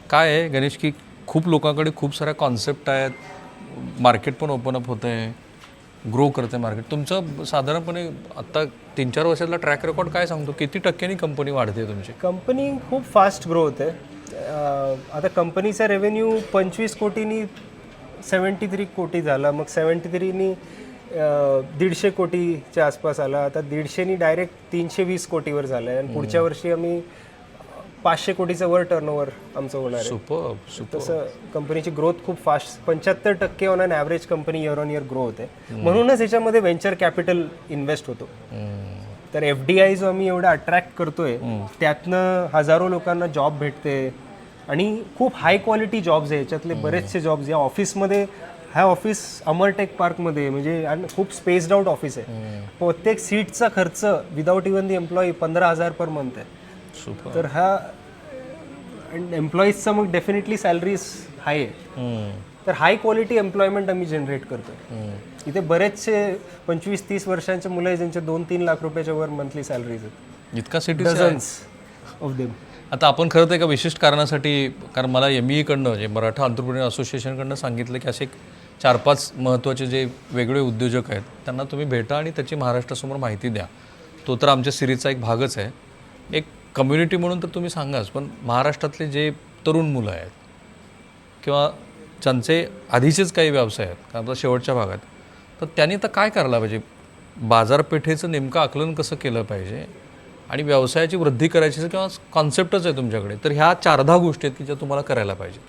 काय आहे गणेश की खूप लोकांकडे खूप साऱ्या कॉन्सेप्ट आहेत, मार्केट पण ओपन अप होतं आहे, ग्रो करते मार्केट. तुमचं साधारणपणे आत्ता 3-4 वर्षातला ट्रॅक रेकॉर्ड काय सांगतो? किती टक्क्यांनी कंपनी वाढते तुमची? कंपनी खूप फास्ट ग्रो होते. आता कंपनीचा रेव्हेन्यू 25 कोटींनी 73 कोटी झाला, मग 73नी 150 कोटीच्या आसपास आला, आता 150नी डायरेक्ट 320 कोटीवर झालं आहे आणि पुढच्या वर्षी आम्ही 500 कोटीचं वर टर्नओव्हर आमचं होणार आहे. सुपर. तसं कंपनीची ग्रोथ खूप fast, 75% on an average company year on year grow होते. म्हणूनच याच्यामध्ये व्हेंचर कॅपिटल इन्व्हेस्ट होतो. तर FDI जो आम्ही एवढा अट्रॅक्ट करतोय त्यातनं हजारो लोकांना जॉब भेटते आणि खूप हाय क्वालिटी जॉब्स आहे. याच्यातले बरेचसे जॉब्स या ऑफिसमध्ये, हा ऑफिस अमरटेक पार्कमध्ये म्हणजे आणि खूप स्पेस्ड आउट ऑफिस आहे. प्रत्येक सीटचा खर्च without even the employee 15,000 per month आहे. तर हा एम्प्लॉईजचा मग डेफिनेटली सॅलरीज हाय आहे. तर हाय क्वालिटी एम्प्लॉयमेंट आम्ही जनरेट करतो. इथे बरेचसे 25-30 वर्षांचे मुलं आहेत ज्यांचे 2-3 लाख रुपयाच्या वर मंथली सॅलरीज आहेत. इतका सिटी डझन्स ऑफ देम. आता आपण खरं तर एका विशिष्ट कारणासाठी, कारण मला MEE कडनं म्हणजे मराठा एंटरप्रेन्योर असोसिएशनकडनं सांगितलं की असे 4-5 महत्त्वाचे जे वेगळे उद्योजक आहेत त्यांना तुम्ही भेटा आणि त्याची महाराष्ट्रासमोर माहिती द्या. तो तर आमच्या सिरीजचा एक भागच आहे. एक कम्युनिटी म्हणून तर तुम्ही सांगाच, पण महाराष्ट्रातले जे तरुण मुलं आहेत किंवा ज्यांचे आधीचेच काही व्यवसाय आहेत, कारण आता शेवटच्या भागात, तर त्यांनी तर काय करायला पाहिजे? बाजारपेठेचं नेमकं आकलन कसं केलं पाहिजे आणि व्यवसायाची वृद्धी करायची किंवा कॉन्सेप्टच आहे तुमच्याकडे, तर ह्या 4-10 गोष्टी आहेत की ज्या तुम्हाला करायला पाहिजे.